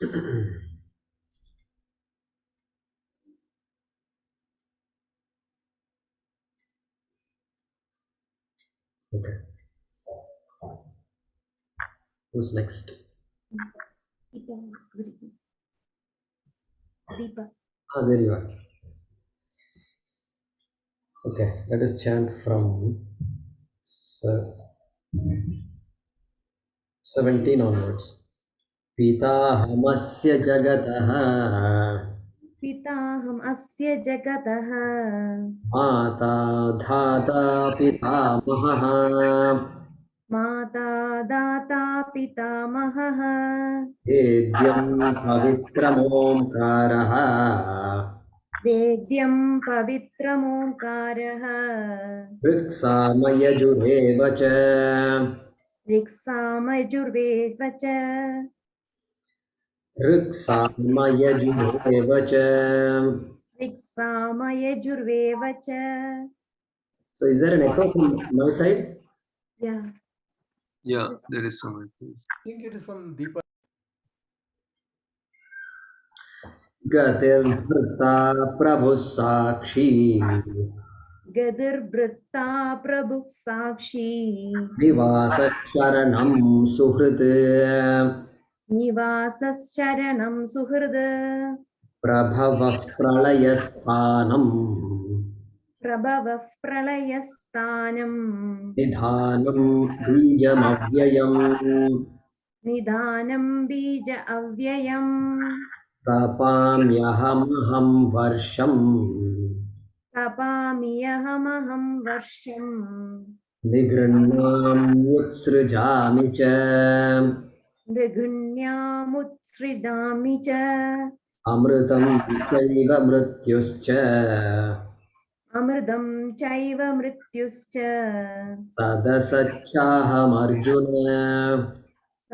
Okay. Who's next? Deepa. There you are. Okay, let us chant from 17 onwards. Pitahamasya jagatah पिताहम् अस्य जगतः Mata dhata pitamahah माता दाता पितामहः Vedyam pavitramomkarah वेद्यं पवित्रमोङ्कारः Vriksamayajureva cha ऋक्सामयजुर्वेद च Vriksamayajureva cha. ऋक्सामयजुर्वेद च. So is there an echo from my side? Yeah. Yeah, there is some. I think it is from Deepa. Gatirvrta prabhu sakshi गदिर्वृत्ता प्रभुः साक्षी Nivasa sharanam suhrit निवासः शरणं सुहृद Prabhavah pralayasthanam प्रभवः प्रलयस्थानं Nidhanam bijamavyayam निधानं बीज अव्ययम् Tapamyahamaham varsham तपाम्यहमहं वर्षम् Nigranam utsrujami cha मृगुण्यामुत्सृजामि च Amritam chaiva mrityuscha अमृतं चैव मृत्युश्च Sadasacchahamarjuna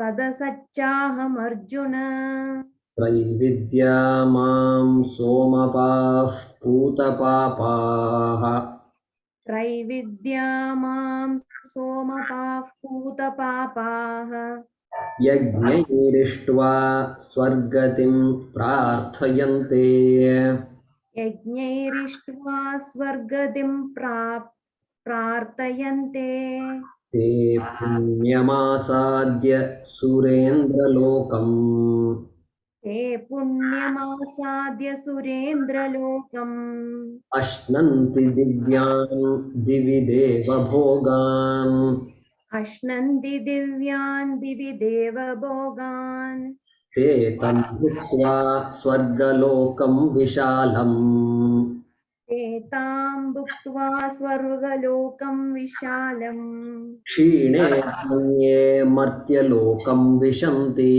सदसच्चाहमर्जुन त्रैविद्या मां सोमपाः पूतपापाः त्रैविद्या मां सोमपाः पूतपापाः यज्ञैरिष्ट्वा स्वर्गतिं प्रार्थयन्ते यज्ञैरिष्ट्वा स्वर्गतिं प्रार्थयन्ते ते पुण्यमासाद्य सुरेन्द्रलोकम् ते पुण्यमासाद्य सुरेन्द्रलोकम् अश्नन्ति दिव्यान् दिवि देवभोगान् अश्नन्ति दिव्यान् दिवि देवभोगान् ते तं भुक्त्वा स्वर्गलोकं विशालम् एतां भुक्त्वा स्वर्गलोकं विशालम् क्षीणे पुण्ये मर्त्यलोकं विशन्ति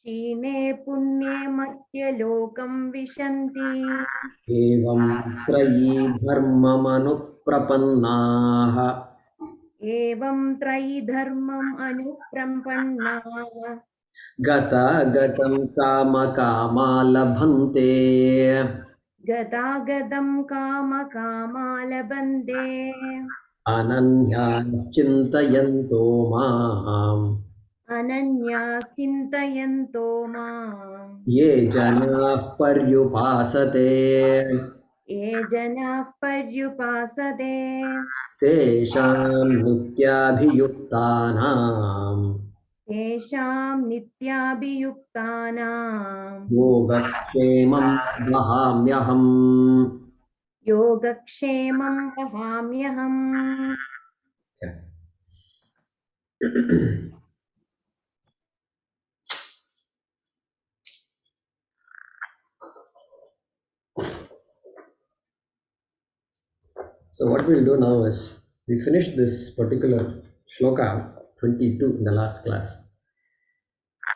क्षीणे पुण्ये मर्त्यलोकं विशन्ति एवं त्रयी धर्ममनुप्रपन्नाः एवं त्रयी धर्मम् अनुप्रपन्नाः गतागतं कामकामा लभन्ते गदागदं कामकामा लभन्ते अनन्याश्चिन्तयन्तो माम् अनन्याश्चिन्तयन्तो माम् ये जनाः पर्युपासते ये जनाः पर्युपासते तेषां नित्याभियुक्तानाम् तेषां नित्याभियुक्तानां योगक्षेमं वहाम्यहम् योगक्षेमं वहाम्यहम्. So what we'll do now is, we finished this particular Shloka 22 in the last class.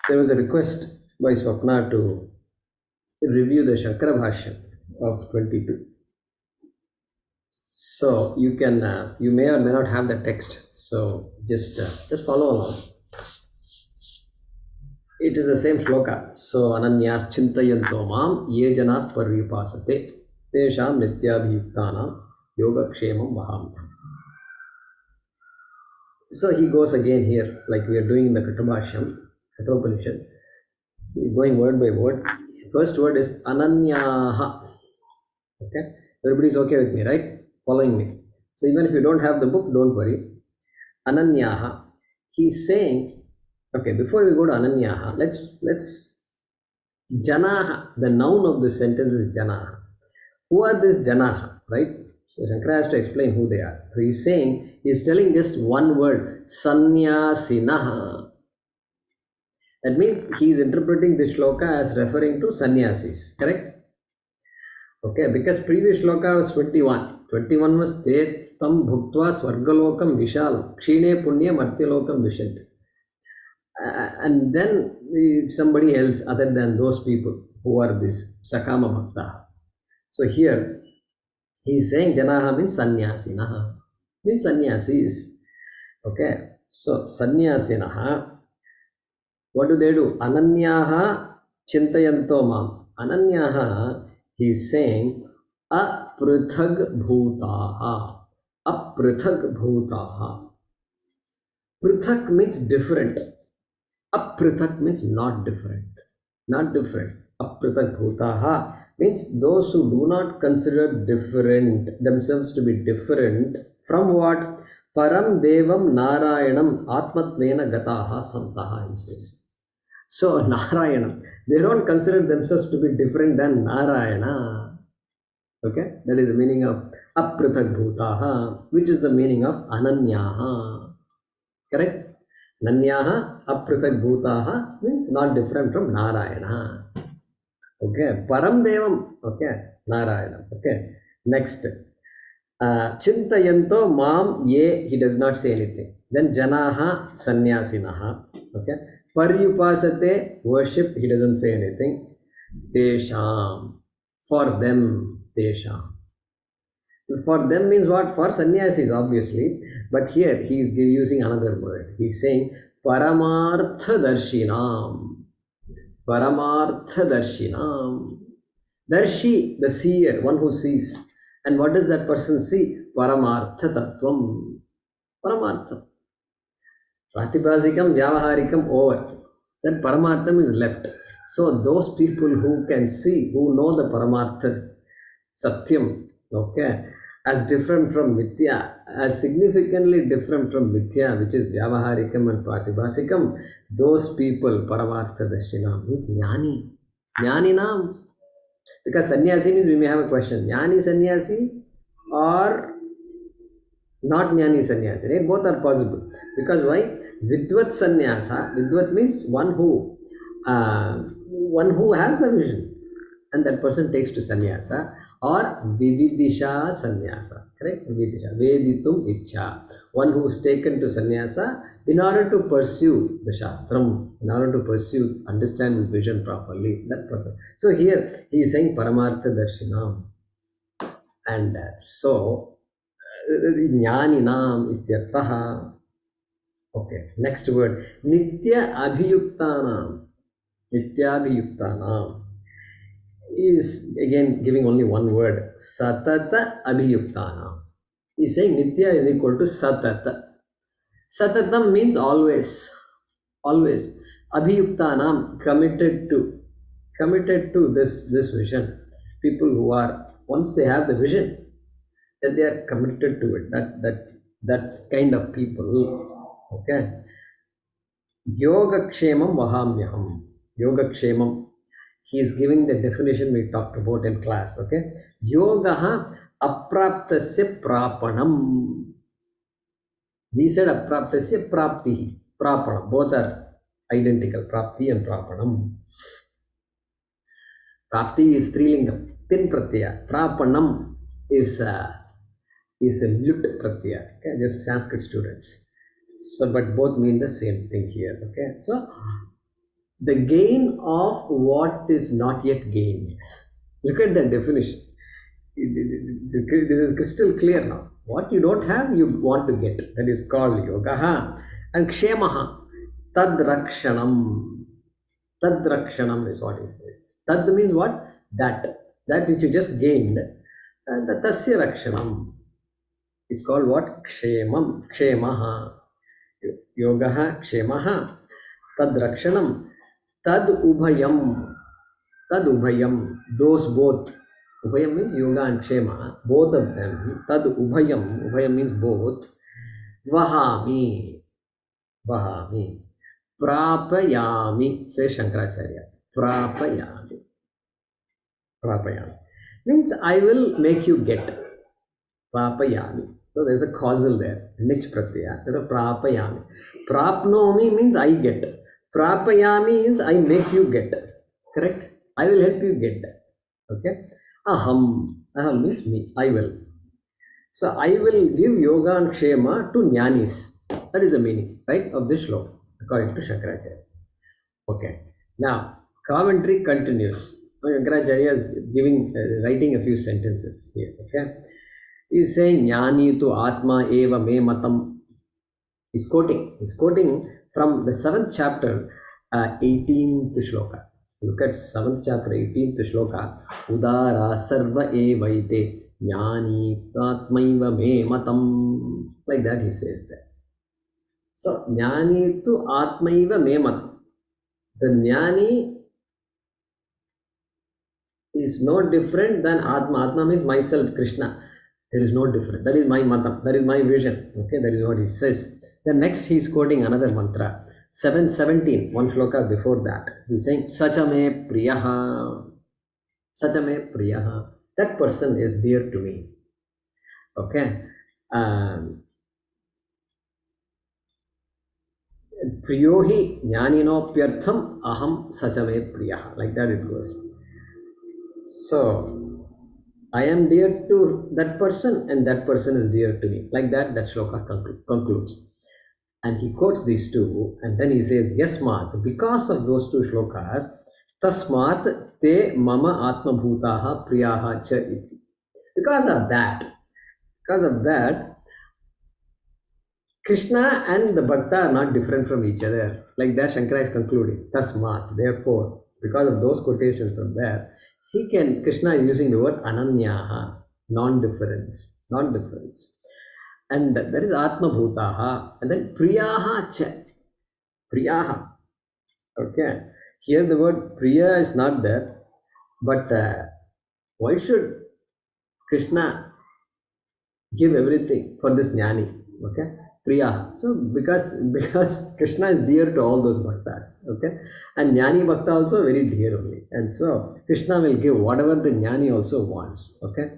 There was a request by Swapna to review the Shankara Bhashya of 22. So you can, you may or may not have the text. So just follow along. It is the same shloka. So ananyas chintayanto mam ye janah paryupasate tesham nityabhiyuktanam yogakshemam vaham. So he goes again here, like we are doing in the Kathabhashyam, Kathopanishad. going word by word. First word is ananyaha. Okay, everybody's okay with me, right? Following me. So even if you don't have the book, don't worry. Ananyaha. He's saying, okay, before we go to Ananyaha, let's Janaha. The noun of this sentence is Janaha. Who are these Janaha, right? So Shankara has to explain who they are. So he's telling just one word, Sanyasinaha. That means he is interpreting this shloka as referring to sannyasis, correct? Okay, because previous shloka was 21. 21 was Te tam bhuktva swargalokam vishalam kshine punyam artyalokam vishant. And then somebody else other than those people who are this Sakama Bhakta. So here he is saying Janaha means Sanyasinaha, means sannyasis. Okay, so Sanyasinaha, what do they do? Ananyaha chintayanto mam. Ananyaha, he is saying aprithag bhutaha. Aprithag bhutaha. Prithak means different. Aprithak means not different. Not different. Aprithak bhutaha means those who do not consider different themselves to be different from what? Param Devam Narayanam Atmatvena Gataha Santaha, he says. So Narayanam, they don't consider themselves to be different than Narayana. Okay, that is the meaning of Aprithak bhutaha, which is the meaning of Ananyaha. Correct? Nanyaha aprithak bhutaha means not different from Narayana. Okay, Param Devam. Okay, Narayana. Okay, next. Chintayanto mam ye, he does not say anything. Then Janaha Sanyasinaha. Okay, Paryupasate, worship, he doesn't say anything. Tesham, for them, Tesham. For them means what? For sannyasis, obviously. But here he is using another word. He is saying Paramartha Darshinam. Paramartha Darshinam. Darshi, the seer, one who sees. And what does that person see? Paramartha Tattvam. Paramartha. Pratipazikam, Vyavaharikam, over. Then Paramartham is left. So those people who can see, who know the Paramartha, Satyam, okay, as different from Mithya, as significantly different from Mithya, which is Vyavaharikam and Pratibhasikam, those people, Paramartha Darshinam, means Jnani. Jnaninam. Because sannyasi means we may have a question. Jnani sannyasi or not jnani sannyasi, right? Both are possible. Because why? Vidvat sannyasa, Vidvat means one who has a vision, and that person takes to sannyasa, or vividisha sannyasa, correct? Vividisha, veditum ichha, one who is taken to sannyasa in order to pursue the shastram, in order to pursue, understand his vision properly, that purpose. So here he is saying Paramartha Darshinam, and so Jnaninam ityartaha. Okay, next word, Nitya Abhiyuktanam. Nitya Abhiyuktanam is again giving only one word, Satata Abhiyuktanam. He is saying Nitya is equal to Satata. Satatam means always, always. Abhiyuktanam, committed to this vision. People who are, once they have the vision, then they are committed to it. That's kind of people. Okay. Yogakshemam vahamyaham. Yogakshemam. He is giving the definition we talked about in class. Okay. Yogaha apraptasya prapanam. We said apraptasya prapti. Prapanam. Both are identical. Prapti and prapanam. Prapti is strilingam. Tin pratyaya. Prapanam is a lut pratyaya. Okay. Just Sanskrit students. So, but both mean the same thing here. Okay. So, the gain of what is not yet gained. Look at the definition. This is crystal clear now. What you don't have, you want to get. That is called yogaha. And kshemaha, tad rakshanam. Tad rakshanam is what it says. Tad means what? That which you just gained. And the tasya rakshanam is called what? Kshemam. Kshemaha. Yogaha kshemaha. Tad rakshanam. Tad ubhayam. Tad ubhayam. Those both. Ubhayam means yoga and kshema. Both of them. Tad ubhayam. Ubhayam means both. Vahami. Vahami. Prapayami. Says Shankaracharya. Prapayami. Prapayami. Means I will make you get. Prapayami. So there's a causal there. Nich pratyaya. There are prapayami. Prapnomi means I get. Prapayami means I make you get. Correct? I will help you get that. Okay? Aham. Aham means me. I will. So I will give yoga and kshema to jnanis. That is the meaning, right, of this shloka, according to Shankaracharya. Okay. Now, commentary continues. Shankaracharya is writing a few sentences here. Okay. He is saying, Jnani tu atma eva me matam. He's quoting from the 7th chapter, 18th shloka. Look at 7th chapter, 18th shloka. Udara sarva evaite jnani atmaiva me matam. Like that he says that. So, jnani tu atmaiva me matam. The jnani is no different than Atma. Atma means myself, Krishna. There is no difference. That is my matam. That is my vision. Okay, that is what he says. Then next he is quoting another mantra. 7:17, one shloka before that. He is saying, Sachame priyaha. Sachame priyaha. That person is dear to me. Okay. Priyohi jnaninopyartham aham sachame priyaha. Like that it goes. So, I am dear to that person and that person is dear to me. Like that shloka concludes. And he quotes these two and then he says, Yasmat, because of those two shlokas, Tasmat te mama atma bhutaha priyaha cha iti. Because of that, Krishna and the Bhakta are not different from each other. Like that Shankara is concluding. Tasmat, therefore, because of those quotations from there, Krishna is using the word ananyaha, non-difference. And that is atma bhutaha. And then priyaha cha. Priyaha. Okay. Here the word priya is not there. But why should Krishna give everything for this jnani? Okay. Priya. So because Krishna is dear to all those bhaktas. Okay. And jnani bhakta also very dear only. And so Krishna will give whatever the jnani also wants. Okay.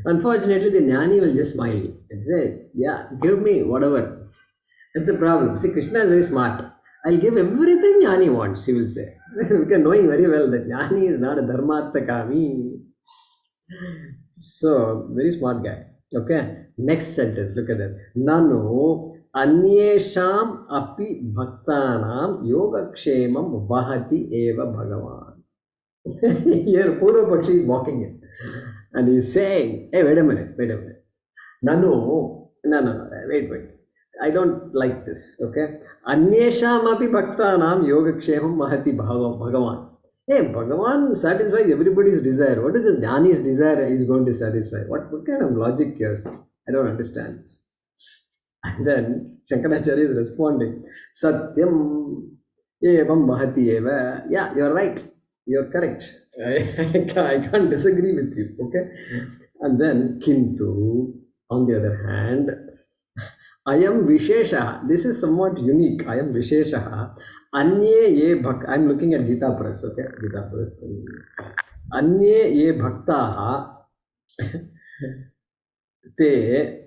Unfortunately, the jnani will just smile and say, yeah, give me whatever. That's a problem. See, Krishna is very smart. I'll give everything jnani wants, he will say. Because knowing very well that jnani is not a dharmartha kami. So, very smart guy. Okay. Next sentence, look at that. Nano anyesham api bhaktanam yogakshemam vahati eva bhagavan. Here, Purva Pakshi is walking in. And he is saying, hey, wait a minute. No, wait. I don't like this, okay? Anyesham api bhaktanam yogakshemam vahati bhagavan. Hey, Bhagavan satisfies everybody's desire. What is this jnani's desire is going to satisfy? What kind of logic here? I don't understand this. And then Shankaracharya is responding, Satyam evam bhati eva. Yeah, you're right. You're correct. I can't disagree with you. Okay. And then Kintu, on the other hand, I am Vishesha. This is somewhat unique. I am Vishesha. Anye ye bhak. I am looking at Gita Press. Okay. Gita Press. Anye ye bhaktaha te.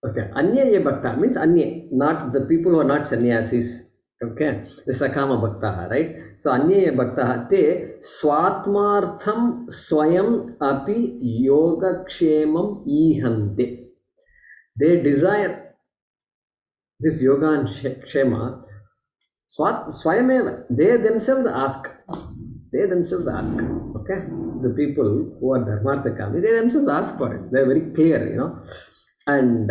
Okay. Anye ye bhakta means anye, not the people who are not sannyasis. Okay, the Sakama Bhaktaha, right? So, Anye Bhaktaha te swatmartham swayam api yogakshemam ihante. They desire this yoga and kshema. Swayameva. They themselves ask. Okay? The people who are dharmarthakami, they themselves ask for it. They are very clear, And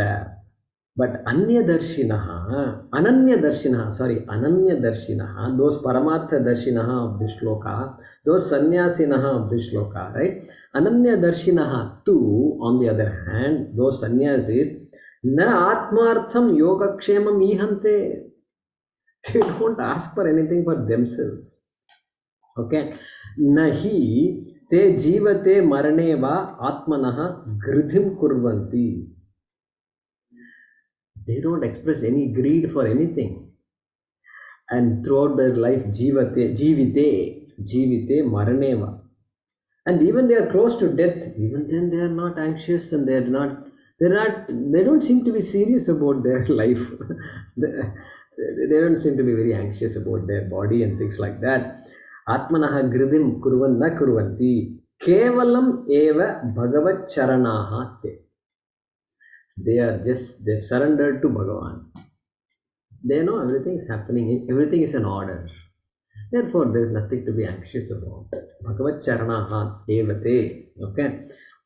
but Ananya Darshinaha, those Paramartha Darshinaha of this shloka, those Sannyasinaha of this shloka, right? Ananya Darshinaha too, on the other hand, those sannyasis, na Atmartham Yogakshemam ihante. They don't ask for anything for themselves. Okay. Nahi te jivate marane va atmanaha gridhim kurvanti. They don't express any greed for anything. And throughout their life, jivite maraneva. And even they are close to death, even then they are not anxious and they don't seem to be serious about their life. they, they don't seem to be very anxious about their body and things like that. Atmanaha gridim kurvan na kurvanti kevalam eva bhagavat charanaha te. They've surrendered to Bhagavan. They know everything is happening, everything is in order. Therefore, there is nothing to be anxious about. Bhagavat charanaha evate. Okay.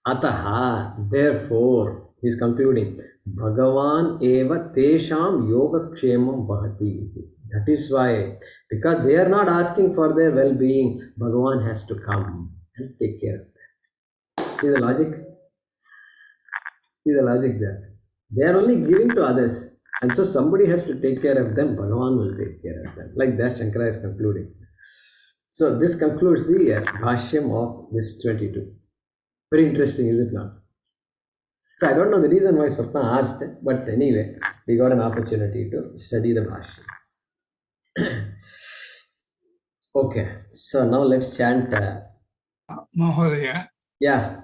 Ataha, therefore, he is concluding, Bhagavan eva tesham yoga kshemam vahati. That is why, because they are not asking for their well-being, Bhagavan has to come and take care of them. See the logic? See the logic there. They are only giving to others. And so somebody has to take care of them. Bhagavan will take care of them. Like that, Shankara is concluding. So this concludes the bhashyam of this 22. Very interesting, is it not? So I don't know the reason why Swapna asked, but anyway, we got an opportunity to study the bhashyam. Okay, so now let's chant. Mahodaya, Yeah,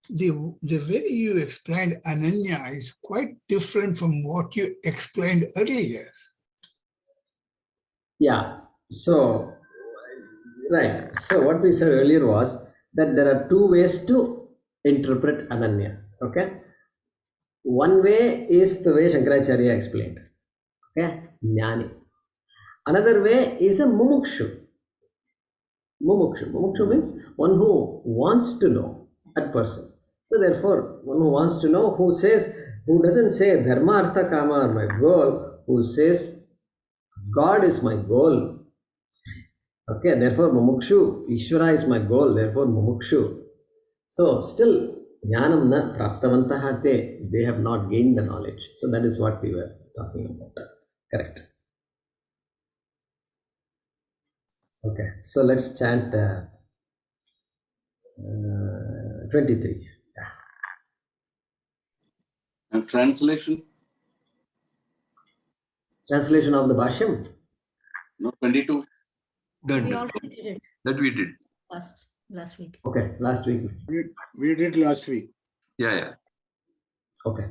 the way you explained Ananya is quite different from what you explained earlier. yeah. So, right. So what we said earlier was that there are two ways to interpret Ananya. Okay. One way is the way Shankaracharya explained. Okay. Jnani. Another way is a mumukshu. Mumukshu means one who wants to know, that person. So therefore, one who wants to know, who doesn't say dharma, artha, kama are my goal, who says God is my goal. Okay, therefore mumukshu, Ishvara is my goal, therefore mumukshu. So still, jnanam na praptavantaha te, they have not gained the knowledge. So that is what we were talking about. Correct. Okay, so let's chant 23. And translation? Translation of the Bhashyam. No, 22. That, We already did it that we did. last week. Okay, last week. We did last week. Yeah. Okay.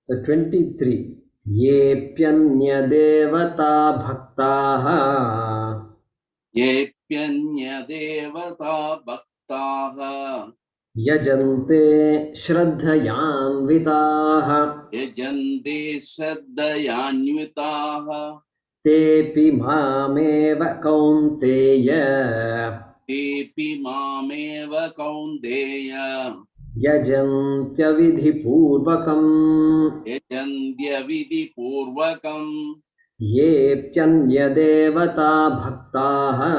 So 23. Yepyanya devata bhaktaha Yepyanya devata bhaktaha yajante shraddhayanvitaha yajante shraddhayanvitaha tepi mameva kaunteya tepi mameva kaunteya yajantya vidhipurvakam yajantya vidhi purvakam yepyanya devata bhaktaha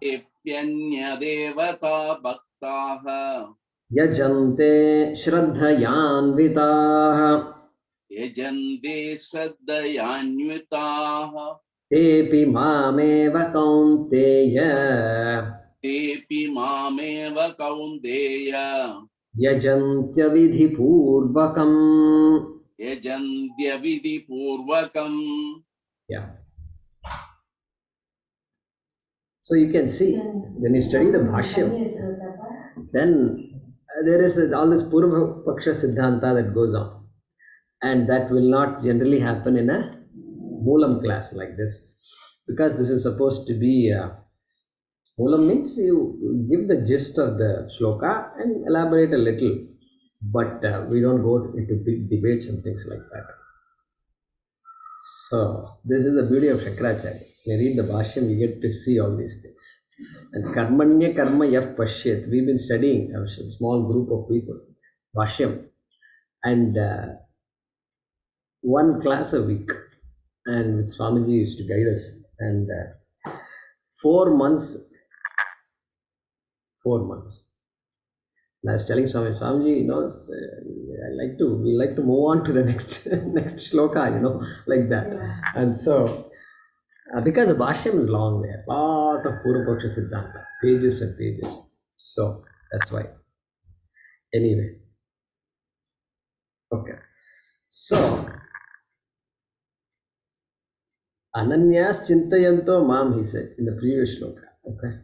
yepyanya devata bhaktaha yajante shraddhayanvitaha yajante shraddhayanvitaha tepi mameva kaunteya tepi mameva kaunteya yajantya vidhipurvakam. yajantya vidhi purvakam. Yeah. So you can see when you study the Bhashyam, then there is all this Purva Paksha Siddhanta that goes on, and that will not generally happen in a Moolam class like this, because this is supposed to be Moolam means you give the gist of the shloka and elaborate a little, but we don't go into big debates and things like that. So this is the beauty of Shankaracharya. When you read the Bhashyam, you get to see all these things. And Karmanya Karma Yaf Pashyat, we've been studying, a small group of people, Bhashyam, and one class a week, and with Swamiji used to guide us, and 4 months, And I was telling Swamiji, we like to move on to the next next shloka, like that. And so, because the Bhashyam is long there, lot of Purvapaksha Siddhanta, pages and pages. So, that's why. Anyway. Okay. So, Ananyas Chintayanto Mam, he said in the previous shloka. Okay.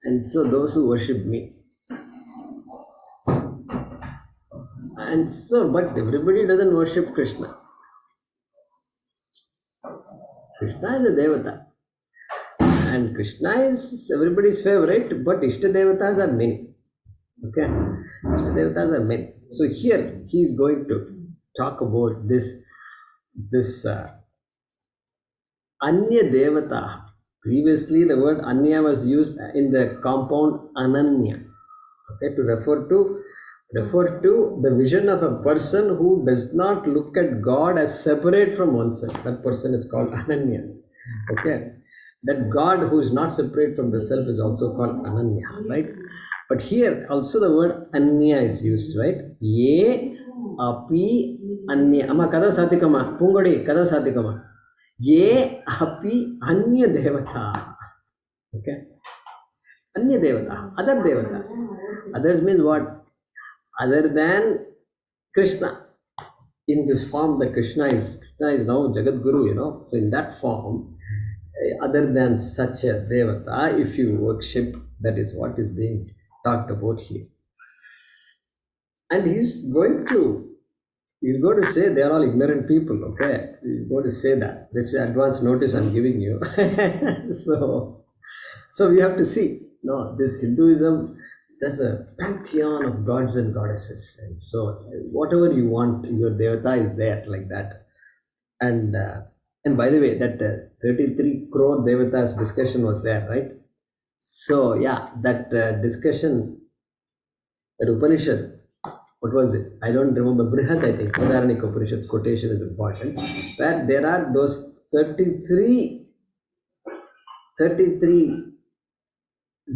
And so, those who worship me. And so, but everybody doesn't worship Krishna. Krishna is a Devata. And Krishna is everybody's favorite, but Ishta Devatas are many. Okay? Ishta Devatas are many. So here he is going to talk about this Anya Devata. Previously the word Anya was used in the compound Ananya. Okay, to refer to the vision of a person who does not look at God as separate from oneself. That person is called Ananya. Okay. That God who is not separate from the self is also called Ananya, right? But here also the word Anya is used, right? Ye api Anya. Amma kada satikama. Pungodi kada satikama. Ye api Anya Devata. Okay. Anya Devata. Other Devatas. Others means what? Other than Krishna. In this form that Krishna is now Jagat Guru, So in that form, other than such a Devata, if you worship, that is what is being talked about here. And he's going to say they are all ignorant people, okay? He's going to say that. That's the advance notice I'm giving you. So we have to see. No, this Hinduism, there's a pantheon of gods and goddesses. And so whatever you want, your Devata is there like that. And by the way, that 33 crore Devatas discussion was there, right? So yeah, that discussion, that Upanishad, what was it? I don't remember. Brihat, I think. Udarnik Upanishad quotation is important. Where there are those 33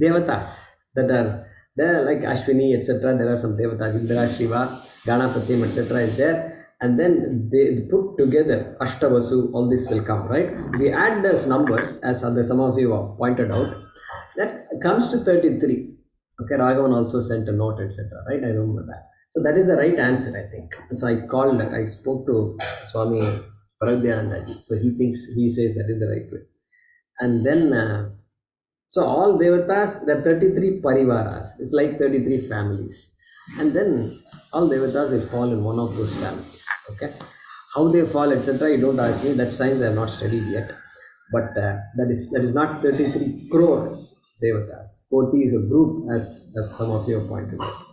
Devatas that are there, like Ashwini, etc. There are some Devatas, Indra, Shiva, Ganapatim, etc. is there. And then they put together Ashtavasu, all this will come, right? We add those numbers, as some of you have pointed out, that comes to 33. Okay, Raghavan also sent a note, etc. Right? I remember that. So that is the right answer, I think. So I spoke to Swami Paradyanandaji. So he says that is the right way. And then, so all Devatas, there are 33 Parivaras. It's like 33 families. And then all Devatas will fall in one of those families. Okay? How they fall, etc., you don't ask me. That science I have not studied yet. But that is not 33 crore Devatas. 40 is a group, as some of you have pointed out.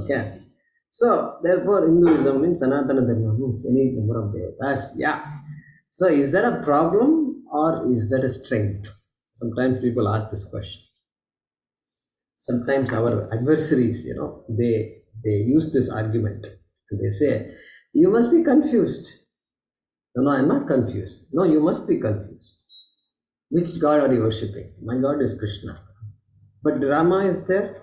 Okay? So, therefore, Hinduism means Sanatana Dharma means any number of Devatas. Yeah. So, is that a problem or is that a strength? Sometimes people ask this question. Sometimes our adversaries, they use this argument. And they say, you must be confused. No, I'm not confused. No, you must be confused. Which God are you worshipping? My God is Krishna. But Rama is there?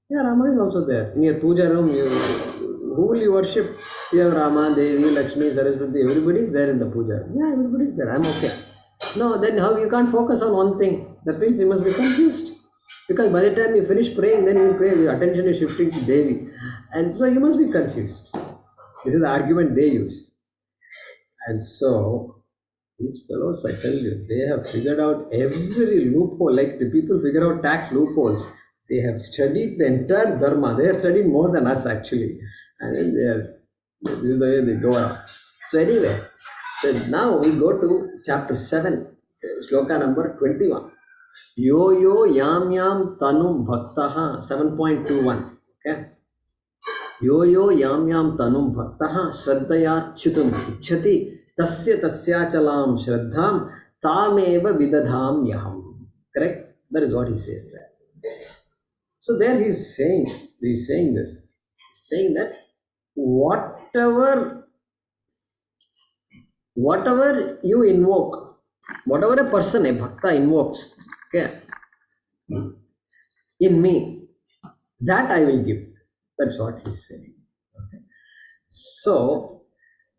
Yeah, Rama is also there. In your puja room, who will you worship? You have Rama, Devi, Lakshmi, Saraswati, everybody is there in the puja. Yeah, everybody is there. I'm okay. No, then how you can't focus on one thing? That means you must be confused. Because by the time you finish praying, then you pray, your attention is shifting to Devi. And so you must be confused. This is the argument they use. And so, these fellows, I tell you, they have figured out every loophole, like the people figure out tax loopholes. They have studied the entire Dharma. They have studied more than us actually. And then this is the way they go around. So anyway, so now we go to chapter 7, shloka number 21. Yo yo yam yam tanum bhaktaha, 7.21. Okay. Yo yo yam yam tanum bhaktaha shraddhaya chutum ichhati tasya tasyachalam shraddham tameva vidadham yaham. Correct? That is what he says there. So there he is saying this. He's saying that whatever you invoke, whatever a person, a bhakta invokes, okay, in me, that I will give. That's what he's saying. Okay. So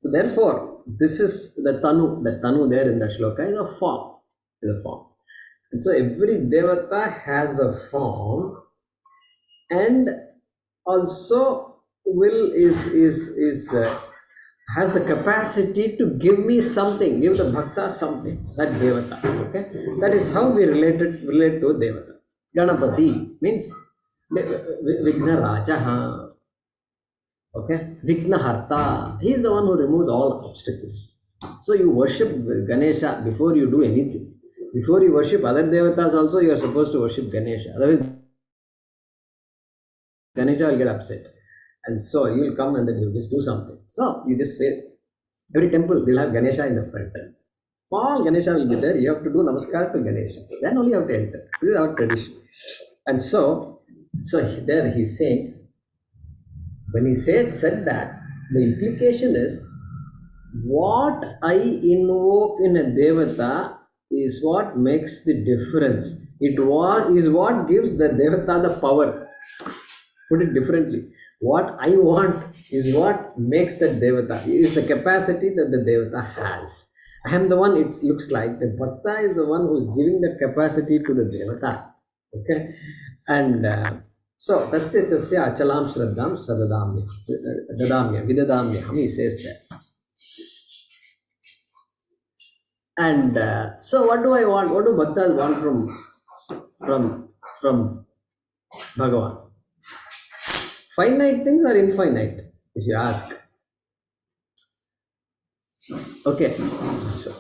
therefore, this is the Tanu there in the Shloka is a form. And so every Devata has a form, and also has the capacity to give me something, give the bhakta something, that Devata. Okay, that is how we relate to Devata. Ganapati means Vigna Rajaha. Okay, Vigna Harta. He is the one who removes all obstacles. So you worship Ganesha before you do anything. Before you worship other devatas also, you are supposed to worship Ganesha. Otherwise, Ganesha will get upset. And so you will come and then you just do something. So you just say, every temple will have Ganesha in the front. All Ganesha will be there. You have to do namaskar to Ganesha. Then only you have to enter. This is our tradition. And so there he is saying, when he said that, the implication is, what I invoke in a devata is what makes the difference. Is what gives the devata the power. Put it differently, what I want is what makes the devata, is the capacity that the devata has. I am the one, it looks like the bhakta is the one who is giving that capacity to the devata. Okay, and so tasya tasya achalam shraddham dadamya vidadamya, he says that. And so what do I want? What do bhaktas want from Bhagavan? Finite things or infinite, if you ask. Okay, so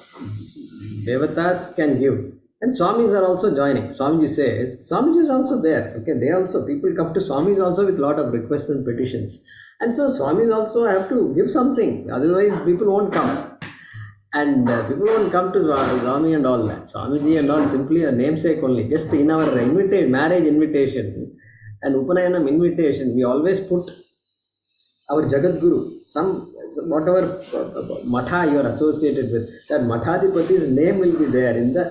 devatas can give, and Swamis are also joining. Swamiji says, Swamiji is also there. Okay, they also, people come to Swamis also with a lot of requests and petitions. And so Swamis also have to give something, otherwise people won't come. And people won't come to Swami and all that. Swamiji and all simply a namesake only. Just in our marriage invitation and Upanayanam invitation, we always put our Jagat Guru, whatever matha you are associated with, that Mathadipati's name will be there in the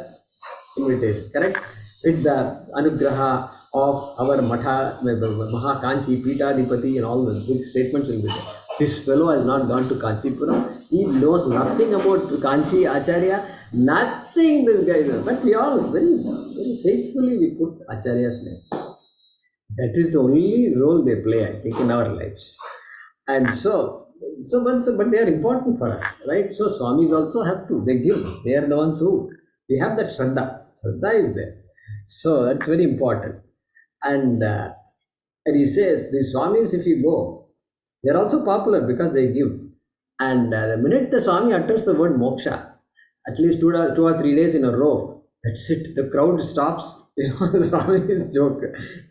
invitation, correct? With the anugraha of our Matha, Mahakanchi, Pitadipati, and all the big statements will be there. This fellow has not gone to Kanchipuram. He knows nothing about Kanchi Acharya, nothing this guy knows. But we all very, very faithfully we put Acharya's name. That is the only role they play, I think, in our lives. And but they are important for us, right? So Swamis also have to, they give. They are the ones who, we have that Shraddha. Shraddha is there. So that's very important. And he says, the Swamis, if you go, they are also popular because they give. And the minute the Swami utters the word moksha, at least 2 or 3 days in a row, that's it. The crowd stops. The Swami's joke.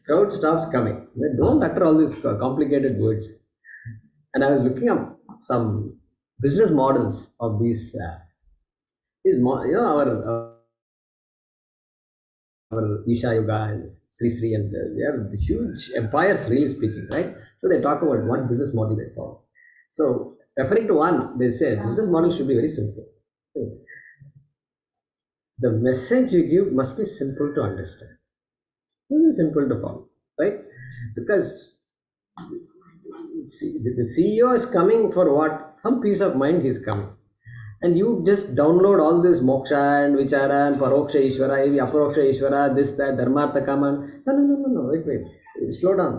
Crowd stops coming. They don't utter all these complicated words. And I was looking up some business models of these. Our Isha Yoga and Sri Sri, and they are huge empires, really speaking, right? So they talk about what business model they follow. So referring to one, they say business model should be very simple. The message you give must be simple to understand, very simple to follow, right? Because the CEO is coming for what? Some peace of mind he is coming. And you just download all this moksha and vichara and paroksha ishvara, aparoksha ishvara, this, that, dharmartha kaman. No, wait. Slow down.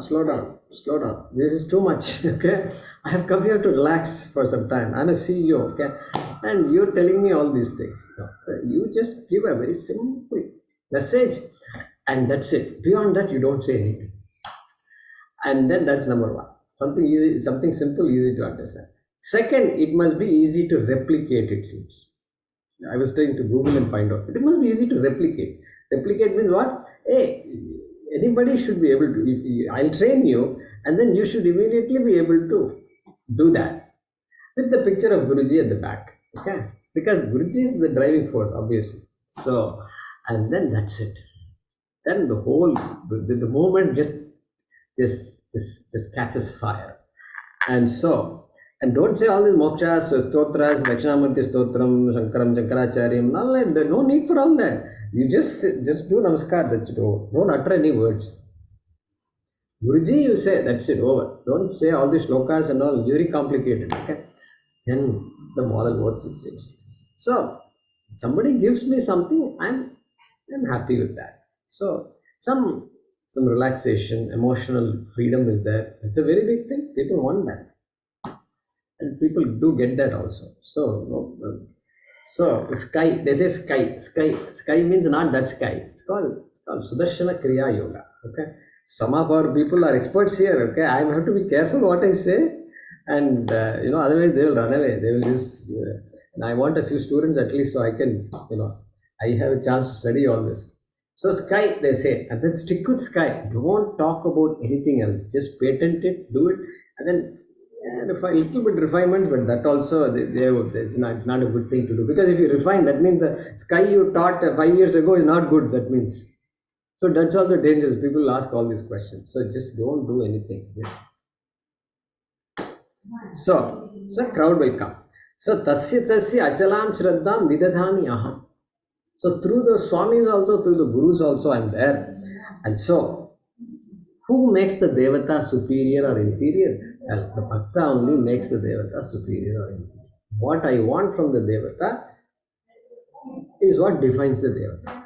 This is too much, okay? I have come here to relax for some time. I'm a CEO, okay? And you're telling me all these things. You just give a very simple message and that's it. Beyond that, you don't say anything. And then that's number one. Something easy, something simple, easy to understand. Second, it must be easy to replicate, it seems. I was trying to Google and find out. It must be easy to replicate. Replicate means what? Hey, anybody should be able to, I'll train you, and then you should immediately be able to do that. With the picture of Guruji at the back. Okay? Because Guruji is the driving force, obviously. So, and then that's it. Then the whole, the movement just catches fire. And so, and don't say all these mokshas, stotras, Dakshinamurti Stotram, Shankaram, Shankaracharyam, no need for all that. You just do namaskar, that's it. Don't utter any words. Guruji, you say, that's it, over. Don't say all the shlokas and all, very complicated. Okay? Then the moral works, it seems. So, somebody gives me something, I'm happy with that. So, some relaxation, emotional freedom is there. It's a very big thing. People want that. And people do get that also. So sky, they say sky means not that sky. It's called Sudarshana Kriya Yoga. Okay. Some of our people are experts here. Okay. I have to be careful what I say, and otherwise they will run away. They will just. And I want a few students at least so I can, I have a chance to study all this. So sky, they say, and then stick with sky. Don't talk about anything else. Just patent it, do it, and then a little bit refinement, but that also it's not a good thing to do, because if you refine, that means the sky you taught 5 years ago is not good. That means, so that's also dangerous. People ask all these questions, so just don't do anything. So crowd will come. So tasya achalam shraddham vidadhami aham. So through the Swamis also, through the Gurus also, I am there. And so, who makes the Devata superior or inferior? Well, the Bhakta only makes the Devata superior or inferior. What I want from the Devata is what defines the Devata.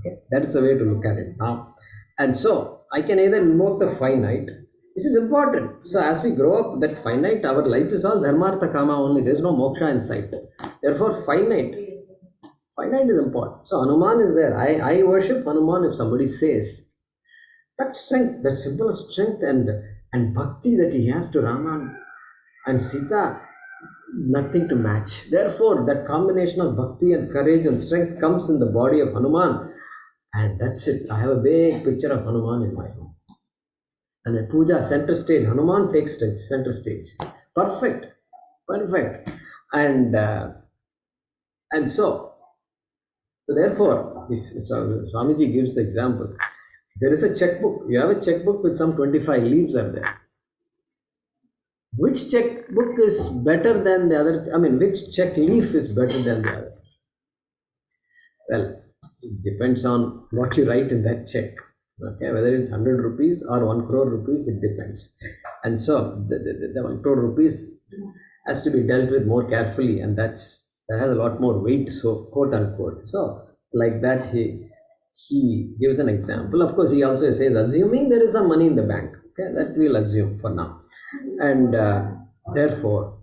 Okay, that is the way to look at it now. And so, I can either invoke the finite, which is important. So, as we grow up, that finite, our life is all dharmartha kama only. There is no moksha in sight. Therefore, finite is important. So, Hanuman is there. I worship Hanuman if somebody says. That strength, that symbol of strength and bhakti that he has to Rama and Sita, nothing to match. Therefore, that combination of bhakti and courage and strength comes in the body of Hanuman, and that's it. I have a big picture of Hanuman in my home. And a puja, center stage, Hanuman takes center stage. Perfect. And so therefore, if Swamiji gives the example, there is a checkbook. You have a checkbook with some 25 leaves are there. Which checkbook is better than the other? I mean, which check leaf is better than the other? Well, it depends on what you write in that check. Okay, whether it's 100 rupees or 1 crore rupees, it depends. And so the 1 crore rupees has to be dealt with more carefully, and that has a lot more weight. So, quote unquote. So, like that, he gives an example. Of course, he also says, assuming there is some money in the bank. Okay, that we'll assume for now. And therefore,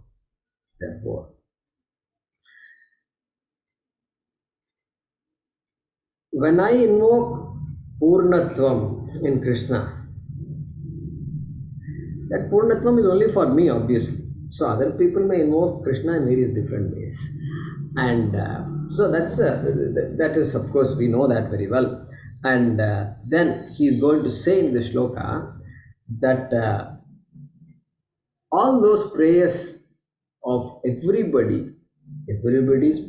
when I invoke Purnatvam in Krishna, that Purnatvam is only for me, obviously. So other people may invoke Krishna in various different ways. And so that is, of course, we know that very well. And then he is going to say in the shloka that all those prayers of everybody's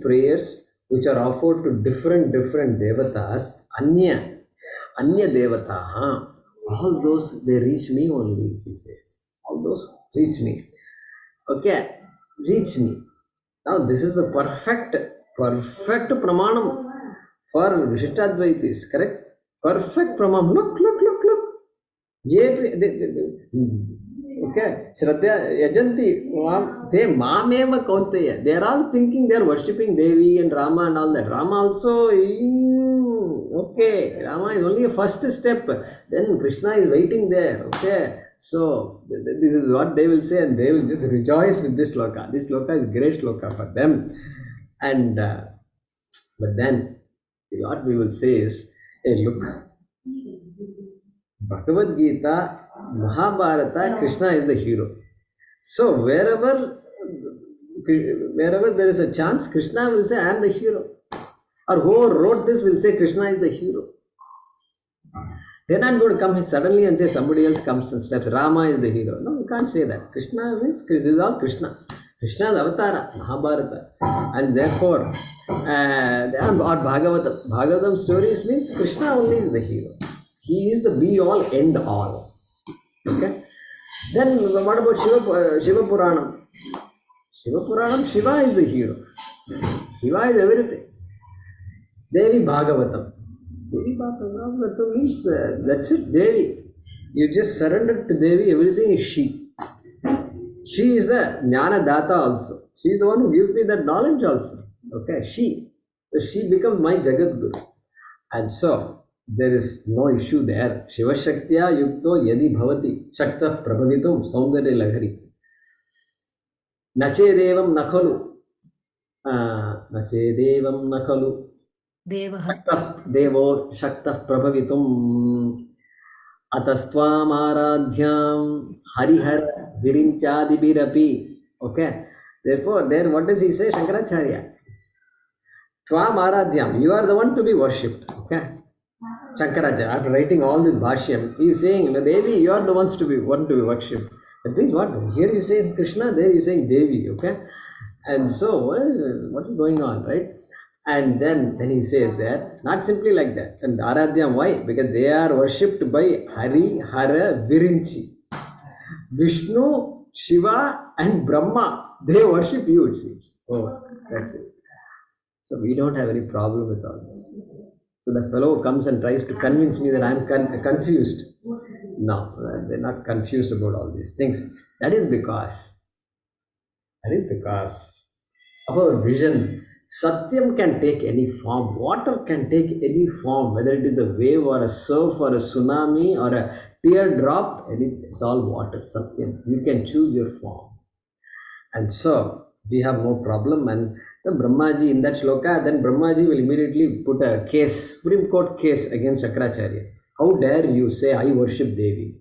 prayers which are offered to different devatas, anya devataha, all those, they reach me only, he says. All those reach me. Okay, reach me. Now this is a perfect pramanam for Vishishtadvaitis, correct? Perfect pramanam. Look. Okay, Shraddha Yajanti, they Mameva Kaunteya. They are all thinking they are worshipping Devi and Rama and all that. Rama also, okay, Rama is only a first step. Then Krishna is waiting there. Okay, so this is what they will say, and they will just rejoice with this shloka. This shloka is great shloka for them. And but then what we will say is, hey, look, Bhagavad Gita, Mahabharata, Krishna is the hero. So wherever there is a chance, Krishna will say, I am the hero. Or whoever wrote this will say, Krishna is the hero. They're not going to come suddenly and say somebody else comes and steps, Rama is the hero. No, you can't say that. Krishna means, this is all Krishna. Krishna is Avatara, Mahabharata. And therefore, or Bhagavatam. Bhagavatam stories means Krishna only is the hero. He is the be-all, end-all. Okay? Then what about Shiva Puranam? Shiva Puranam, Shiva is the hero. Shiva is everything. Devi Bhagavatam. Devi Bhagavatam means, that's it, Devi. You just surrender to Devi, everything is she. She is the Jnana Data also. She is the one who gives me that knowledge also. Okay, she. So she becomes my Jagat Guru. And so there is no issue there. Shiva Shaktya Yukto Yadi Bhavati Shakta Prabhavitum Saundarya Lagari. Nachedevam Nakalu. Nachedevam Nakalu. Devaha. Devo Shakta Prabhavitum Atastvam Aradhyam Harihara Virinchadibirapi. Okay. Therefore, there what does he say? Shankaracharya. Tvam Aradhyam. You are the one to be worshipped. Okay. Shankaracharya, after writing all this bhashyam, he is saying, Devi, you are the ones to be one to be worshipped. That means what? Here you say Krishna, there you say Devi. Okay. And so, what is going on, right? And then he says that, not simply like that. And Aradhyam, why? Because they are worshipped by Hari, Hara, Virinchi. Vishnu, Shiva and Brahma, they worship you, it seems. Oh, that's it. So we don't have any problem with all this. So the fellow comes and tries to convince me that I am confused. No, they're not confused about all these things. That is because of our vision. Satyam can take any form. Water can take any form, whether it is a wave or a surf or a tsunami or a teardrop. It's all water. Satyam. You can choose your form. And so we have no problem. And the Brahmaji in that shloka, then Brahmaji will immediately put a case, Supreme Court case against Shankaracharya. How dare you say I worship Devi?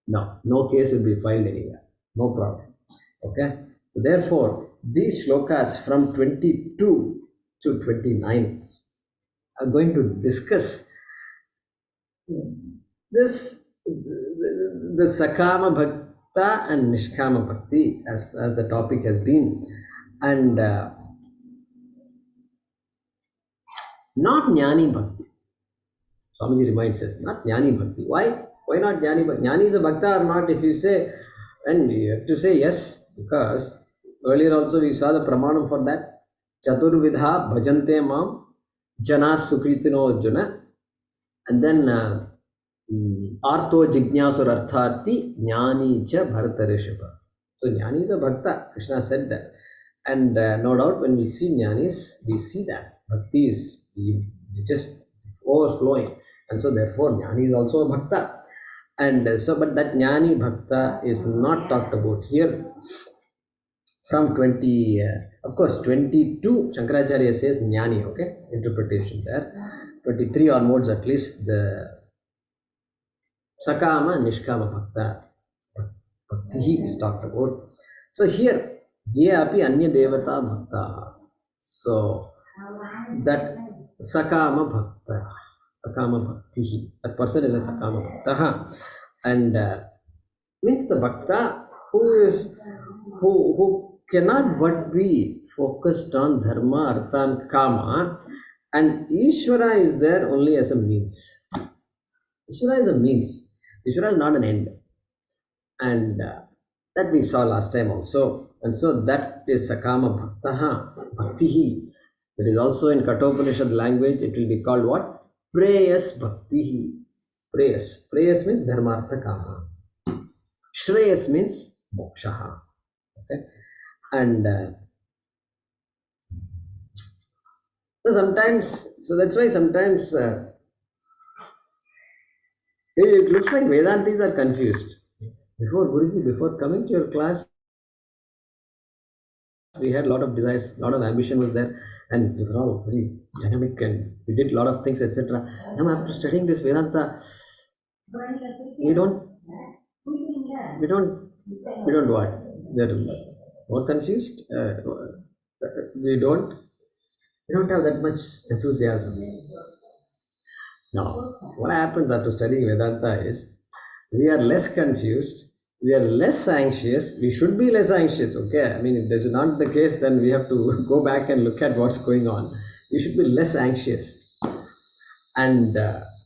No case will be filed anywhere. No problem. Okay. So therefore, these shlokas from 22 to 29 are going to discuss this, the Sakama Bhakta and Nishkama Bhakti as the topic has been. And not Jnani Bhakti. Swamiji reminds us, not Jnani Bhakti. Why? Why not Jnani Bhakti? Jnani is a Bhakta or not? If you say, and you have to say yes, because earlier also we saw the pramanam for that. Chaturvidha bhajante mam jana sukritino arjuna. And then artho jignasur artharti jnani cha bharatarishabha. So Jnani is a Bhakta. Krishna said that. And no doubt when we see Jnanis, we see that Bhakti is just overflowing. And so therefore Jnani is also a Bhakta. And so, but that Jnani Bhakta is not talked about here. From 20, of course, 22, Shankaracharya says Jnani, okay, interpretation there. 23 onwards at least, the Sakama, Nishkama Bhakta, Bhakti is talked about. So here, Ye api anya devata bhakta. So that Sakama Bhakti, that person is a Sakama Bhakta. And means the Bhakta who cannot but be focused on Dharma, Artha and Kama, and Ishvara is there only as a means. Ishvara is a means. Ishvara is not an end. And that we saw last time also. And so that is Sakama Bhaktaha, Bhaktihi. There is also in Kathopanishad language, it will be called what? Preyas Bhaktihi. Preyas. Preyas means Dharmartha Kama. Shreyas means Mokshaha. Okay. And so sometimes, so that's why sometimes it looks like Vedantis are confused. Before Guruji, before coming to your class, we had a lot of desires, a lot of ambition was there, and we were all very dynamic and we did a lot of things, etc. Now after studying this Vedanta, we don't what? We're more confused. We don't have that much enthusiasm. Now, what happens after studying Vedanta is we are less confused. We are less anxious. We should be less anxious, okay? I mean, if that's not the case, then we have to go back and look at what's going on. We should be less anxious and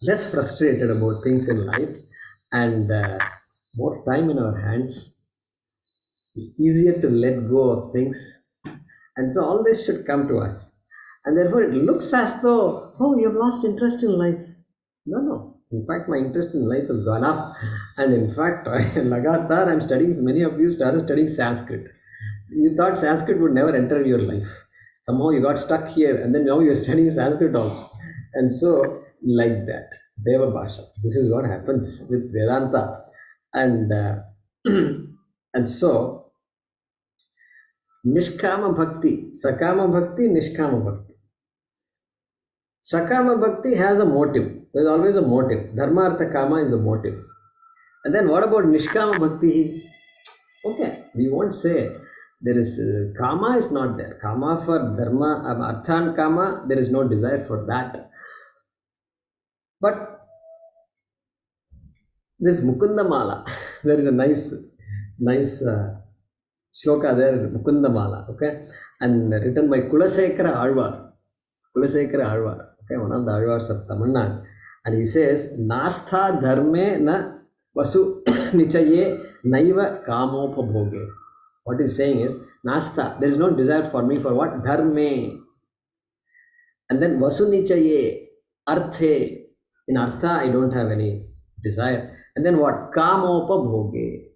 less frustrated about things in life, and more time in our hands, easier to let go of things. And so all this should come to us. And therefore it looks as though, oh, you have lost interest in life. No. In fact, my interest in life has gone up. And in fact, Lagatar, I'm studying, many of you started studying Sanskrit. You thought Sanskrit would never enter your life. Somehow you got stuck here, and then now you're studying Sanskrit also. And so, like that, Deva Bhasha. This is what happens with Vedanta. And and so, Nishkama Bhakti, Sakama Bhakti, Nishkama Bhakti. Sakama Bhakti has a motive. There's always a motive. Dharma Artha Kama is a motive. And then what about Nishkama Bhakti? Okay, we won't say there is Kama is not there. Kama for Dharma, Artha and Kama, there is no desire for that. But this Mukunda Mala, there is a nice shloka there, Mukunda Mala, okay, and written by Kulasekara Alvar. Okay, one of the Alvars of Tamil Nadu. And he says, Nastha dharme na vasu nichaye naiva kamopabhoge. What he's saying is, Nastha, there is no desire for me for what? Dharme. And then vasu nichaye, arthe. In artha, I don't have any desire. And then what? Kamopabhoge.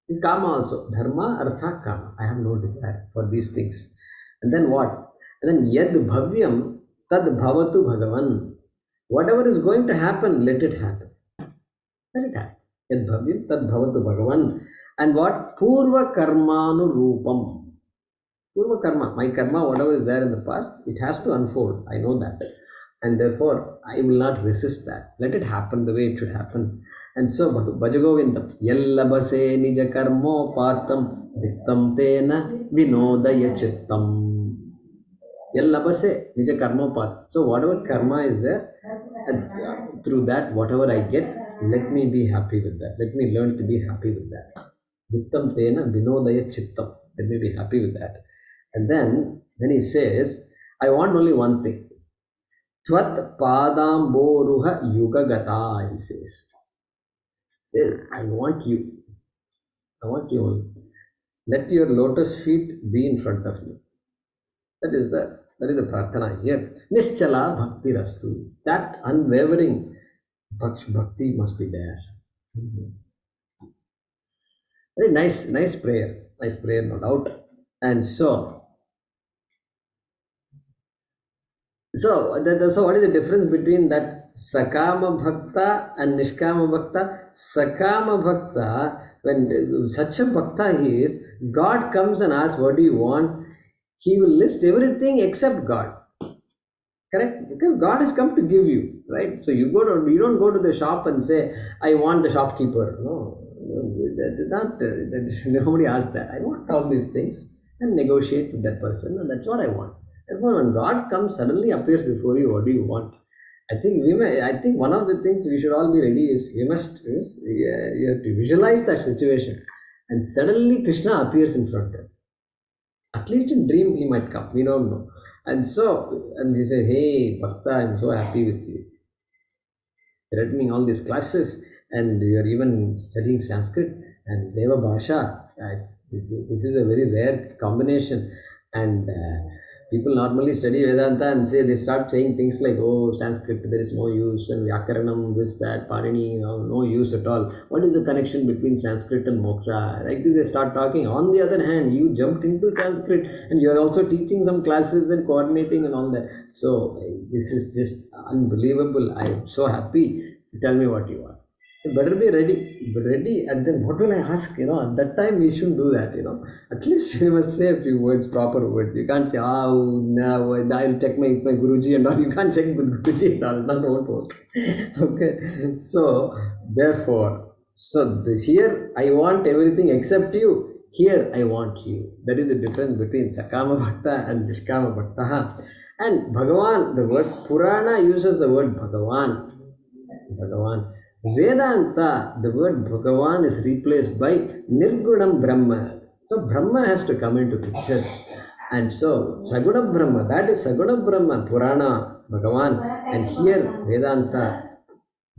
In kama also, dharma, artha, kama. I have no desire for these things. And then what? And then yad bhavyam tad bhavatu bhagavan. Whatever is going to happen, let it happen. Let it happen. Yad bhavyam tad bhavatu bhagavan. And what? Purva karmanu rupam. Purva karma, my karma, whatever is there in the past, it has to unfold. I know that. And therefore, I will not resist that. Let it happen the way it should happen. And so, Bhajagovindam, Yellabase nija karmo partam dittam tena vinodaya chittam. Yellabase nija karmo partam. So, whatever karma is there, and through that, whatever I get, let me be happy with that. Let me learn to be happy with that. Dittam tena vinodaya chittam. Let me be happy with that. And then he says, I want only one thing. Tvat padamboruha yugagata, he says. I want you. I want you only. Let your lotus feet be in front of me. That is the prarthana here. Nischala bhakti rastu. That unwavering bhakti must be there. Very nice prayer. Nice prayer, no doubt. And so what is the difference between that Sakama Bhakta and Nishkama Bhakta? Sakama Bhakta, when such a Bhakta he is, God comes and asks, what do you want? He will list everything except God. Correct? Because God has come to give you, right? So you don't go to the shop and say, I want the shopkeeper. No, nobody asks that. I want all these things and negotiate with that person, and that's what I want. Therefore, when God comes, suddenly appears before you, what do you want? I think one of the things we should all be ready is you have to visualize that situation, and suddenly Krishna appears in front of you. At least in dream he might come, we don't know. And he said, hey Bhakta, I'm so happy with you. You're attending all these classes and you're even studying Sanskrit and Deva Bhasha. This is a very rare combination. And people normally study Vedanta and they start saying things like, oh, Sanskrit, there is no use, and Vyakaranam, this, that, Panini, no use at all. What is the connection between Sanskrit and moksha? Like this, they start talking. On the other hand, you jumped into Sanskrit and you are also teaching some classes and coordinating and all that. So, this is just unbelievable. I am so happy. Tell me what you want. You better be ready, and then what will I ask? At that time we shouldn't do that. At least you must say a few words, proper words. You can't say, oh, no, I'll check my Guruji and all. You can't check with Guruji and all. That won't work. Okay. So, therefore, here I want everything except you. Here I want you. That is the difference between Sakama Bhakta and Nishkama Bhakta. And Bhagavan, the word Purana uses the word Bhagavan. Vedanta, the word Bhagavan is replaced by Nirgunam Brahma. So Brahma has to come into picture. And so Saguna Brahma, that is Saguna Brahma, Purana, Bhagavan. And here Vedanta,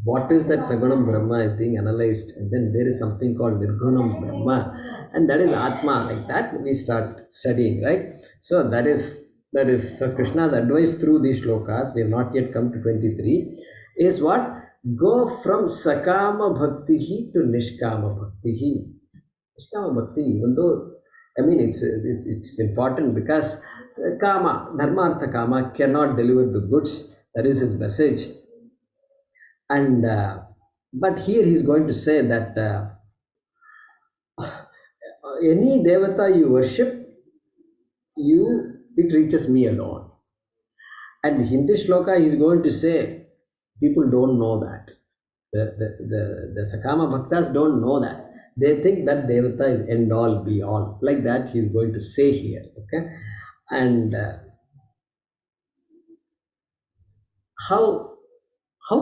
what is that Sagunam Brahma is being analyzed. And then there is something called Nirgunam Brahma. And that is Atma. Like that we start studying, right? So that is so Krishna's advice through these shlokas, we have not yet come to 23, is what? go from Sakama Bhakti to Nishkama Bhakti. Nishkama Bhakti, even though, I mean, it's important because Kama, Dharmartha Kama cannot deliver the goods. That is his message. And but here he's going to say that any devata you worship, it reaches me alone. And in this shloka, he's going to say people don't know that. The Sakama Bhaktas don't know that. They think that devata is end all, be all. Like that, he's going to say here. Okay, and how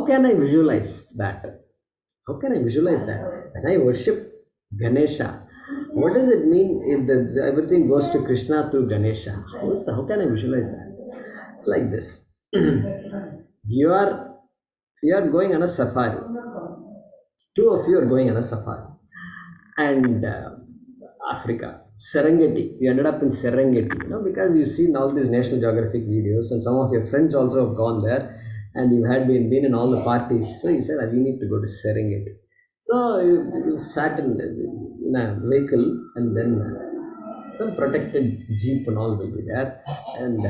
can I visualize that? How can I visualize that? When I worship Ganesha, what does it mean if everything goes to Krishna through Ganesha? How can I visualize that? It's like this. you are going on a safari. Two of you are going on a safari. And Africa, Serengeti. You ended up in Serengeti, because you've seen all these National Geographic videos, and some of your friends also have gone there, and you had been in all the parties. So you said, we need to go to Serengeti. So you sat in a vehicle, and then some protected jeep and all will be there, and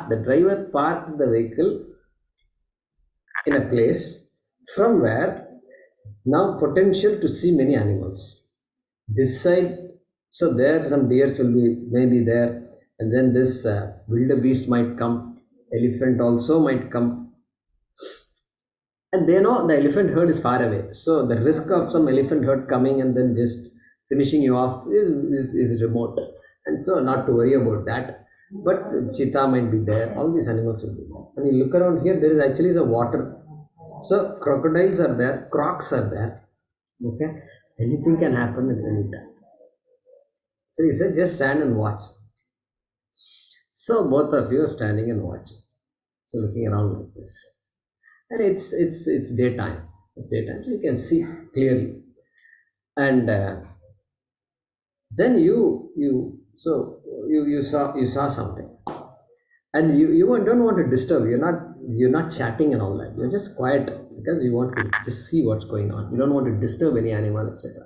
the driver parked the vehicle in a place from where now potential to see many animals. This side, so there some deers will be maybe there, and then this wildebeest might come, elephant also might come, and they know the elephant herd is far away. So the risk of some elephant herd coming and then just finishing you off is remote, and so not to worry about that. But cheetah might be there, all these animals will be there. When you look around here, there is actually some water. So crocodiles are there, crocs are there. Okay, anything can happen at any time. So he said, just stand and watch. So both of you are standing and watching. So looking around like this, and it's daytime. It's daytime, so you can see clearly. And then you saw something, and you don't want to disturb. You're not chatting and all that. You're just quiet because you want to just see what's going on. You don't want to disturb any animal, etc.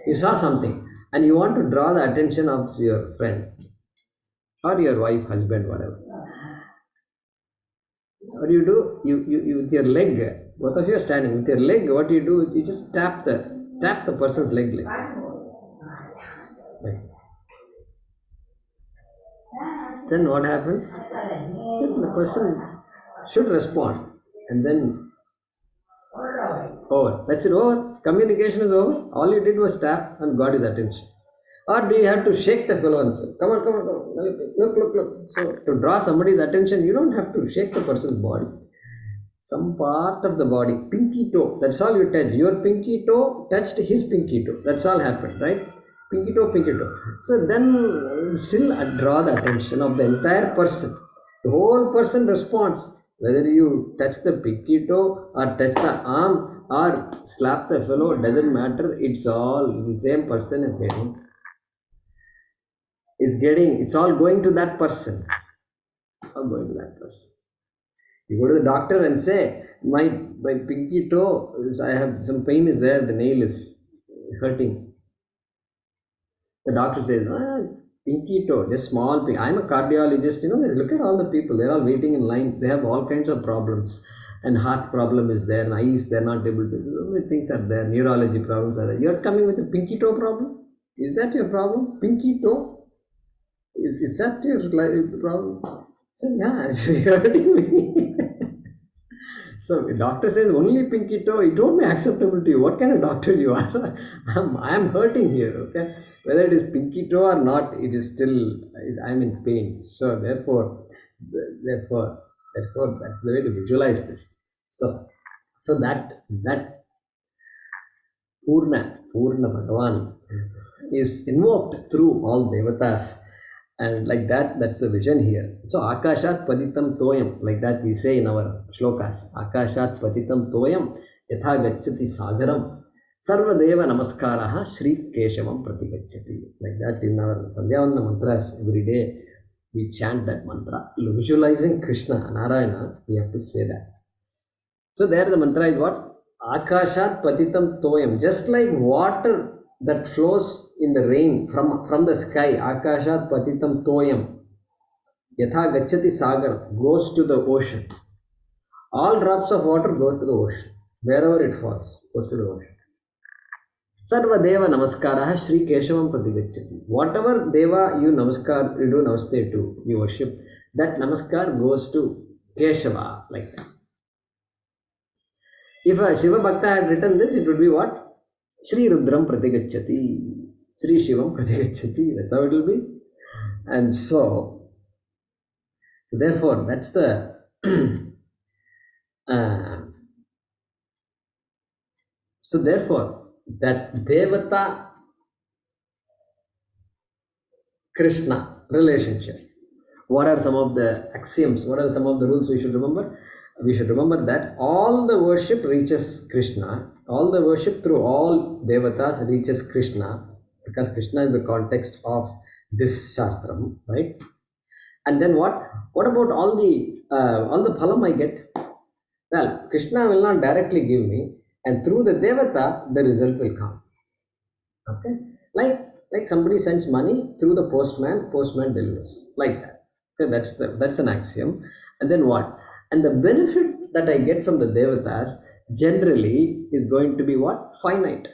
You saw something and you want to draw the attention of your friend or your wife, husband, whatever. What do? You with your leg, both of you are standing with your leg. What do? You just tap the person's leg like this. Right. Then what happens? The person should respond, and then over. That's it, over. Communication is over. All you did was tap and got his attention. Or do you have to shake the fellow and say, come on, look. So to draw somebody's attention, you don't have to shake the person's body. Some part of the body, pinky toe, that's all you touch. Your pinky toe touched his pinky toe. That's all happened, right? Pinky toe. So then still draw the attention of the entire person. The whole person responds. Whether you touch the pinky toe or touch the arm or slap the fellow, doesn't matter. It's all the same person is getting. It's all going to that person. It's all going to that person. You go to the doctor and say, my pinky toe, I have some pain is there, the nail is hurting. The doctor says, pinky toe, just small thing. I'm a cardiologist, look at all the people, they're all waiting in line. They have all kinds of problems. And heart problem is there, and eyes, they're not able to, so many things are there, neurology problems are there. You're coming with a pinky toe problem? Is that your problem? Pinky toe? Is that your problem? So, yeah, it's hurting me. So the doctor says only pinky toe, it won't be acceptable to you. What kind of doctor you are? I'm hurting here, okay? Whether it is pinky toe or not, it is still, I'm in pain. So therefore, that's the way to visualize this. So that Purna Bhagavan is invoked through all devatas. And like that's the vision here. So Akashat Patitam Toyam, like that we say in our shlokas. Akashat Patitam Toyam Yatha Gacchati Sagaram Sarva Deva Namaskaraha Shri Keshavam Pratigacchati. Like that in our Sandhyavandana mantras every day we chant that mantra. Visualizing Krishna, Narayana, we have to say that. So there the mantra is what? Akashat patitam toyam. Just like water that flows in the rain from the sky. Akashat patitam toyam. Yatha gacchati sagar goes to the ocean. All drops of water go to the ocean. Wherever it falls, goes to the ocean. Sarva Deva Namaskara Sri Keshavam Pratigachati. Whatever Deva you Namaskar, you do Namaste to, you worship, that Namaskar goes to Keshava, like that. If a Shiva Bhakta had written this, it would be what? Sri Rudram Pratigachati. Sri Shivam Pratigachati. That's how it will be. And so therefore, that's the so therefore, that Devata Krishna relationship. What are some of the axioms? What are some of the rules we should remember? We should remember that all the worship reaches Krishna. All the worship through all Devatas reaches Krishna, because Krishna is the context of this Shastram, right? And then what? What about all the phalam I get? Well, Krishna will not directly give me, and through the Devata, the result will come. Okay? Like somebody sends money through the postman delivers. Like that. Okay, that's an axiom. And then what? And the benefit that I get from the Devatas generally is going to be what? Finite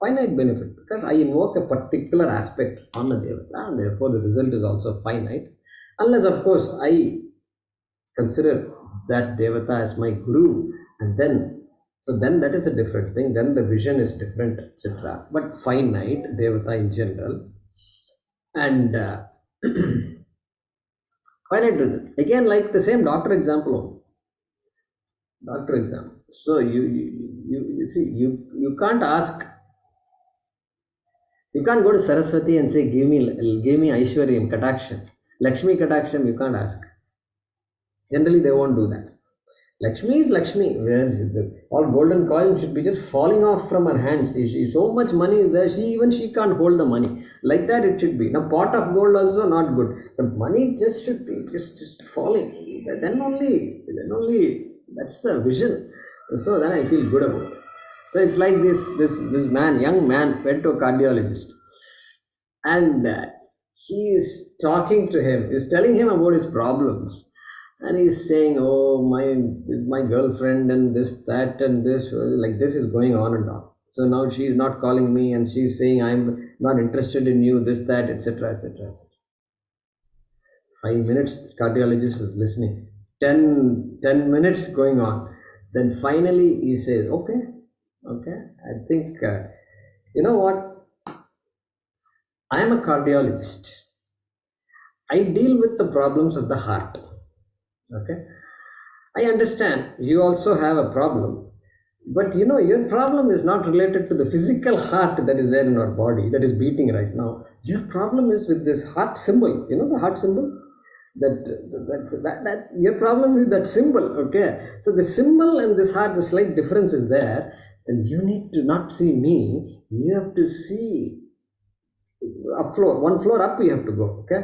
benefit, because I invoke a particular aspect on the Devata, and therefore the result is also finite. Unless, of course, I consider that Devata as my Guru, and then that is a different thing. Then the vision is different, etc. But finite Devata in general, and finite result. Again, like the same doctor example. So you see, you can't ask. You can't go to Saraswati and say, give me Aishwaryam, Kataksham. Lakshmi Kataksham, you can't ask. Generally, they won't do that. Lakshmi is Lakshmi. All golden coins should be just falling off from her hands. So much money is there, she can't hold the money. Like that it should be. Now, pot of gold also not good. But money just should be just falling. Then only, that's the vision. So then I feel good about it. So it's like this young man went to a cardiologist, and he is talking to him, he's telling him about his problems, and he's saying, oh, my girlfriend and this, that, and this, like this is going on and on. So now she's not calling me, and she's saying, I'm not interested in you, this, that, etc., etc. 5 minutes, cardiologist is listening. 10 minutes going on. Then finally he says, okay, I think, you know what? I am a cardiologist. I deal with the problems of the heart. Okay? I understand you also have a problem, but your problem is not related to the physical heart that is there in our body, that is beating right now. Your problem is with this heart symbol. You know the heart symbol? That your problem is that symbol. Okay? So the symbol and this heart, the slight difference is there. And you need to not see me, you have to see one floor up you have to go. Okay,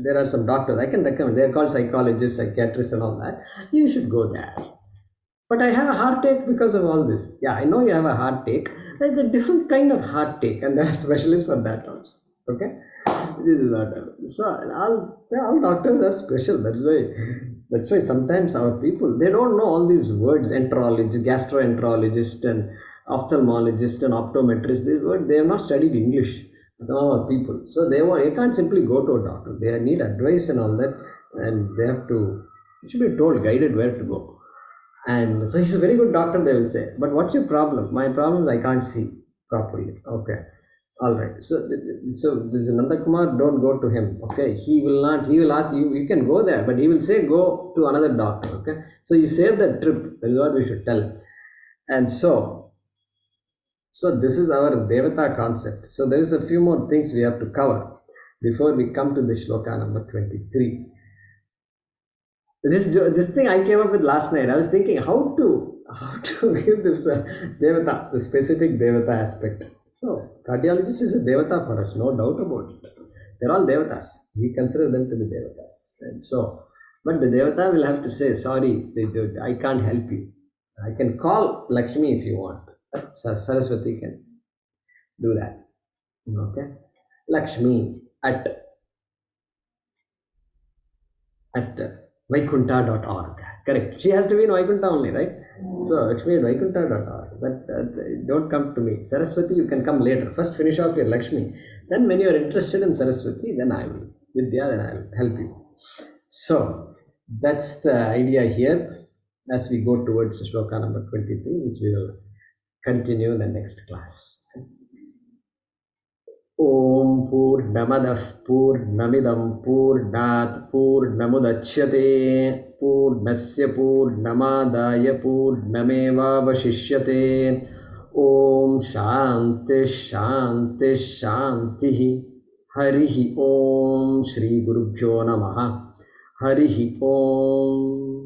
there are some doctors I can recommend, they are called psychologists, psychiatrists and all that. You should go there. But I have a heartache because of all this. Yeah, I know you have a heartache. It's a different kind of heartache, and there are specialists for that also. Okay, this is not so all doctors are special. That's why sometimes our people, they don't know all these words, enterologist, gastroenterologist, and ophthalmologist and optometrist. These words, they have not studied English. Some of our people, so you can't simply go to a doctor. They need advice and all that, and you should be told, guided where to go. And so he's a very good doctor, they will say. But what's your problem? My problem is I can't see properly. Okay, all right. So this Nanda Kumar, don't go to him. Okay, he will ask you. You can go there, but he will say go to another doctor. Okay, so you save that trip. That is what we should tell. And so this is our Devata concept. So there is a few more things we have to cover before we come to the Shloka number 23. This thing I came up with last night. I was thinking how to give this Devata, the specific Devata aspect. So cardiologist is a Devata for us, no doubt about it. They're all Devatas. We consider them to be Devatas. And so, but the Devata will have to say, sorry, I can't help you. I can call Lakshmi if you want. Saraswati can do that. Okay. Lakshmi at vaikunta.org. Correct. She has to be in Vaikunta only, right? So Lakshmi at vaikunta.org. But don't come to me. Saraswati, you can come later. First finish off your Lakshmi. Then when you are interested in Saraswati, then I will. Vidya, then I will help you. So that's the idea here as we go towards Shloka number 23, which we will continue in the next class. Om Purnamadah Purnamidam Purnat Purnamudachyate Purnasya Purnamadaya Purnamevavashishyate. Om Shanti Shanti Shanti. Harihi Om Shri Gurubhyo Namaha. Harihi Om.